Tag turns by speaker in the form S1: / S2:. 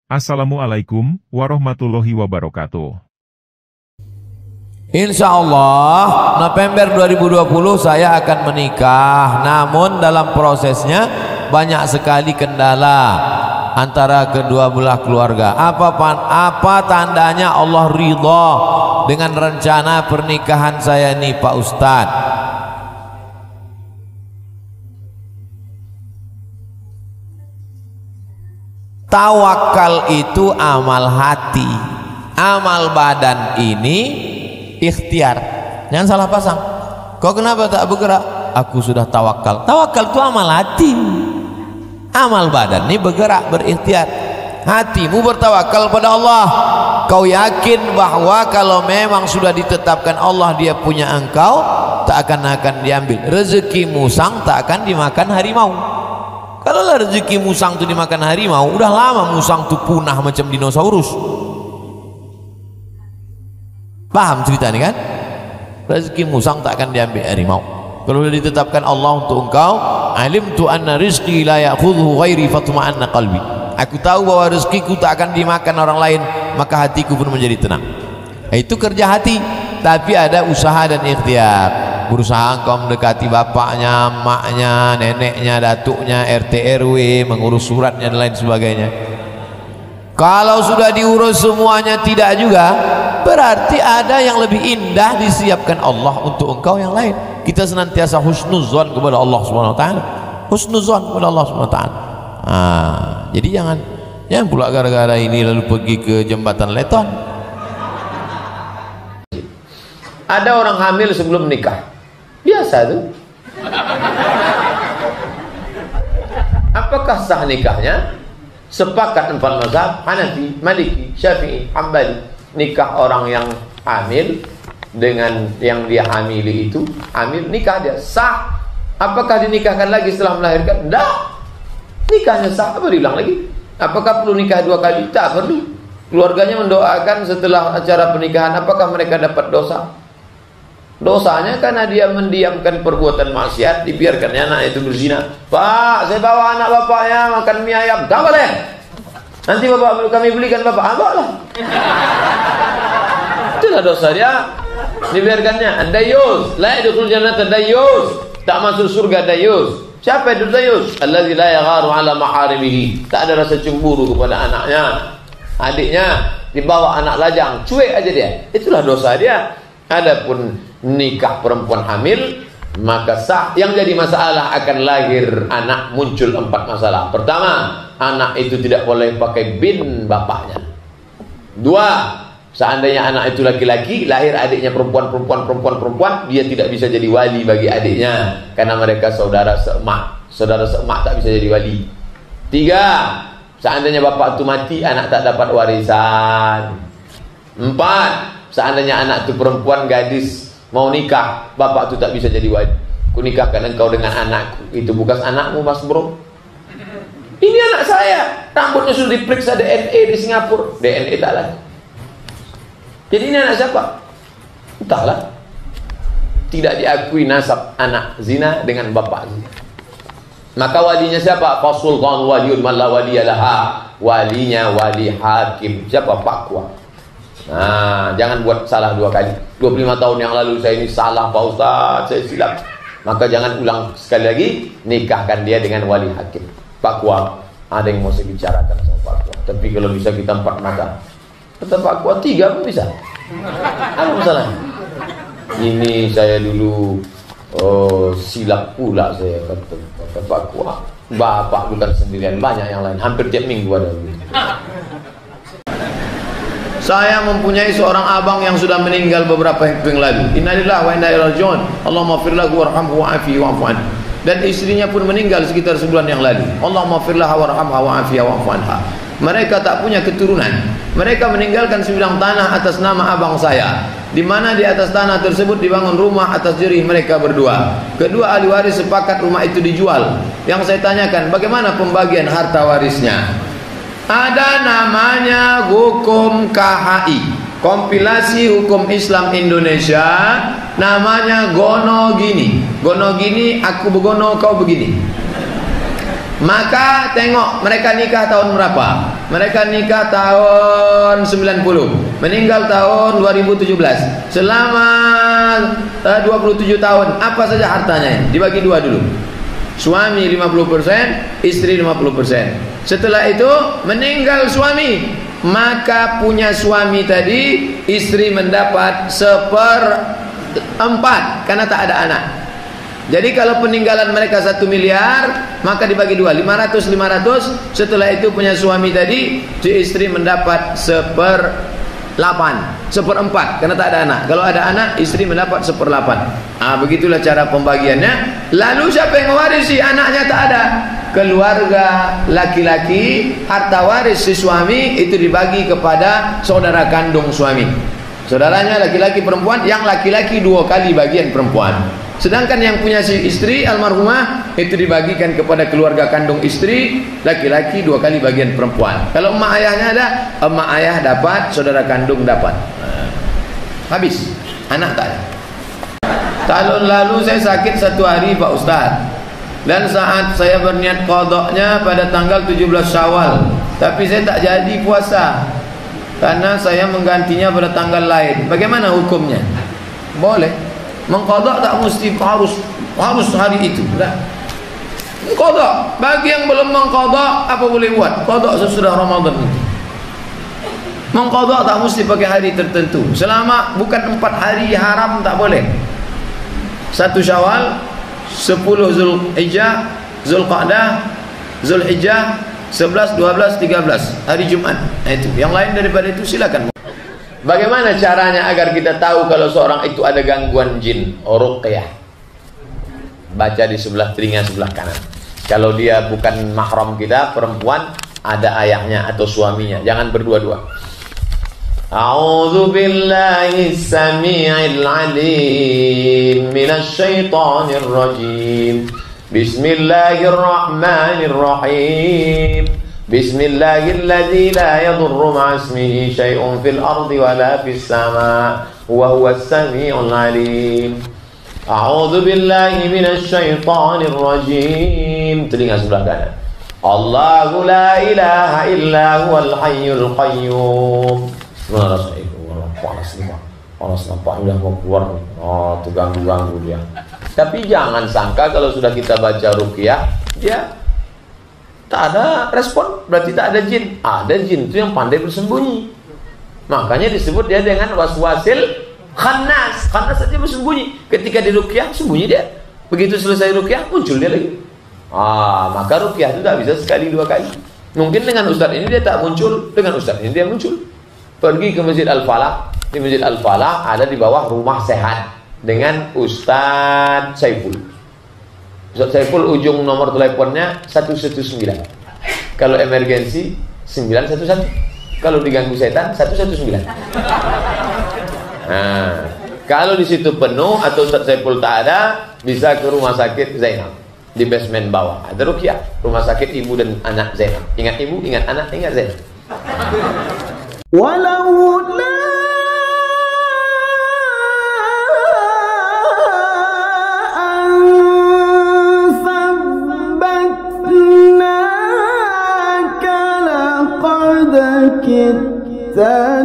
S1: Assalamualaikum warahmatullahi wabarakatuh.
S2: Insya Allah November 2020 saya akan menikah. Namun dalam prosesnya banyak sekali kendala antara kedua belah keluarga. Apa tandanya Allah ridha dengan rencana pernikahan saya nih Pak Ustadz? Tawakal itu amal hati, amal badan ini ikhtiar. Jangan salah pasang. Kau kenapa tak bergerak? Aku sudah tawakal. Tawakal itu amal hati, amal badan ini bergerak, berikhtiar. Hatimu bertawakal pada Allah. Kau yakin bahwa kalau memang sudah ditetapkan Allah dia punya engkau, tak akan diambil. Rezeki musang tak akan dimakan harimau. Kalau rezeki musang itu dimakan harimau, udah lama musang itu punah macam dinosaurus. Paham cerita ini kan? Rezeki musang tak akan diambil harimau. Kalau sudah ditetapkan Allah untuk engkau, alimtu anna rizqi la ya'khudhu ghairi fatma'anna qalbi. Aku tahu bahwa rezekiku tak akan dimakan orang lain, maka hatiku pun menjadi tenang. Itu kerja hati, tapi ada usaha dan ikhtiar. Berusaha engkau mendekati bapaknya, maknya, neneknya, datuknya, RT RW, mengurus suratnya dan lain sebagainya. Kalau sudah diurus semuanya tidak juga, berarti ada yang lebih indah disiapkan Allah untuk engkau yang lain. Kita senantiasa husnuzon kepada Allah Subhanahu wa taala. Husnuzon kepada Allah Subhanahu wa taala. Jadi jangan pula gara-gara ini lalu pergi ke jembatan Leton. Ada orang hamil sebelum nikah. Biasa tuh. Apakah sah nikahnya? Sepakat 4 mazhab, Hanafi, Maliki, Syafi'i, Hambali, nikah orang yang hamil dengan yang dia hamili itu, hamil nikah dia sah. Apakah dinikahkan lagi setelah melahirkan? Tidak. Nikahnya sah. Apa dibilang lagi? Apakah perlu nikah 2 kali? Tak perlu. Keluarganya mendoakan setelah acara pernikahan. Apakah mereka dapat dosa? Dosanya karena dia mendiamkan perbuatan maksiat, dibiarkannya anak itu berzina. Pak, saya bawa anak bapaknya makan mie ayam. Tak boleh. Nanti bapak kami belikan bapak. Baiklah. Itulah dosa dia. Dibiarkannya. Dayus, la yadkhul jannata dayus. Tak masuk surga dayus. Siapa itu dayus? Allazi la yagharu ala maharimihi. Tak ada rasa cemburu kepada anaknya, adiknya. Dibawa anak lajang, cuek aja dia. Itulah dosa dia. Adapun nikah perempuan hamil maka sah. Yang jadi masalah akan lahir anak, muncul 4 masalah. Pertama, anak itu tidak boleh pakai bin bapaknya. 2, seandainya anak itu laki-laki, lahir adiknya perempuan, dia tidak bisa jadi wali bagi adiknya karena mereka saudara seemak. Saudara seemak tak bisa jadi wali. 3, seandainya bapak itu mati, anak tak dapat warisan. 4, seandainya anak itu perempuan gadis mau nikah, bapak itu tak bisa jadi wali. Ku nikahkan engkau dengan anakku. Itu bukan anakmu, Mas Bro. Ini anak saya. Rambutnya sudah diperiksa DNA di Singapura. DNA tak lagi. Jadi ini anak siapa? Entahlah. Tidak diakui nasab anak zina dengan bapak zina. Maka walinya siapa? Fasultan waliyun man la waliyalaha. Walinya wali hakim. Siapa? Pakwa. Nah, jangan buat salah 2 kali. 25 tahun yang lalu saya ini salah Pak Ustaz, saya silap. Maka jangan ulang sekali lagi. Nikahkan dia dengan wali hakim. Pakwa, ada yang mau saya bicarakan sama Pakwa. Tapi kalau bisa kita 4 mata. Kata Pakwa 3 pun bisa. Apa masalahnya? Ini saya dulu silap pula saya kata Pakwa. Bapak bukan sendirian, banyak yang lain. Hampir tiap minggu ada gitu. Saya mempunyai seorang abang yang sudah meninggal beberapa waktu yang lalu. Innalillahi wa inna ilaihi raji'un. Allahumma ighfir lahu warhamhu wa'afihi wa'fu anhu. Dan istrinya pun meninggal sekitar sebulan yang lalu. Allahumma ighfir laha warhamha wa'afiha wa'fu anha. Mereka tak punya keturunan. Mereka meninggalkan sebidang tanah atas nama abang saya, di mana di atas tanah tersebut dibangun rumah atas jerih mereka berdua. Kedua ahli waris sepakat rumah itu dijual. Yang saya tanyakan, bagaimana pembagian harta warisnya? Ada namanya hukum KHI, kompilasi hukum Islam Indonesia, namanya gono gini. Gono gini, aku begono, kau begini. Maka tengok mereka nikah tahun berapa. Mereka nikah tahun 90, meninggal tahun 2017. Selama 27 tahun, apa saja hartanya? Dibagi dua dulu. Suami 50%, istri 50%. Setelah itu meninggal suami, maka punya suami tadi istri mendapat 1/4 karena tak ada anak. Jadi kalau peninggalan mereka 1 miliar, maka dibagi dua, 500. Setelah itu punya suami tadi, si istri mendapat 1/4 karena tak ada anak. Kalau ada anak, istri mendapat 1/8. Begitulah cara pembagiannya. Lalu siapa yang mewarisi? Anaknya tak ada. Keluarga laki-laki, harta waris si suami itu dibagi kepada saudara kandung suami. Saudaranya laki-laki perempuan, yang laki-laki 2 kali bagian perempuan. Sedangkan yang punya si istri almarhumah itu dibagikan kepada keluarga kandung istri, laki-laki 2 kali bagian perempuan. Kalau emak ayahnya ada, emak ayah dapat, saudara kandung dapat. Habis, anak tak ada. Tahun lalu saya sakit 1 hari Pak Ustaz, dan saat saya berniat qadaknya pada tanggal 17 Syawal, tapi saya tak jadi puasa karena saya menggantinya pada tanggal lain. Bagaimana hukumnya? Boleh. Mengqadak tak mesti harus hari itu. Qada. Bagi yang belum mengqadak, apa boleh buat? Qada sesudah Ramadan itu. Mengqadak tak mesti pakai hari tertentu. Selama bukan 4 hari haram tak boleh. 1 Syawal, 10 Zulhijjah, Zulqa'dah, Zulhijjah, 11, 12, 13 hari Jumat. Itu. Yang lain daripada itu silakan. Bagaimana caranya agar kita tahu kalau seorang itu ada gangguan jin? Ruqyah. Baca di sebelah telinga sebelah kanan. Kalau dia bukan mahram kita, perempuan, ada ayahnya atau suaminya. Jangan berdua-dua. A'udzu billahi samii'il 'aliim minasy syaithanir rajim. Bismillahirrahmanirrahim. Bismillahilladzi la yadurru ma'asmihi syai'un fil ardi wala fis sama' wa huwas sami'ul 'alim. A'udzu billahi minasy syaithanir rajim. Telinga sebelah kanan. Allahu la ilaha illa huwal hayyul qayyum. Panas nampak udah mau keluar. Tuh ganggu dia. Tapi jangan sangka kalau sudah kita baca ruqyah dia tak ada respon, berarti tak ada jin. Ada jin itu yang pandai bersembunyi. Makanya disebut dia dengan waswasil khannas. Khannas saja bersembunyi. Ketika di ruqyah sembunyi dia. Begitu selesai ruqyah muncul dia lagi. Maka ruqyah itu tak bisa sekali 2 kali. Mungkin dengan ustaz ini dia tak muncul, dengan ustaz ini dia muncul. Pergi ke Masjid Al-Falah. Di Masjid Al-Falah ada di bawah rumah sehat dengan Ustaz Saiful. Ustaz Saiful ujung nomor teleponnya 119. Kalau emergensi 911. Kalau diganggu setan 119. Kalau di situ penuh atau Ustaz Saiful tak ada, bisa ke rumah sakit Zainab di basement bawah. Ada ruqyah, rumah sakit ibu dan anak Zainab. Ingat ibu, ingat anak, ingat Zainab.
S3: Walau la kita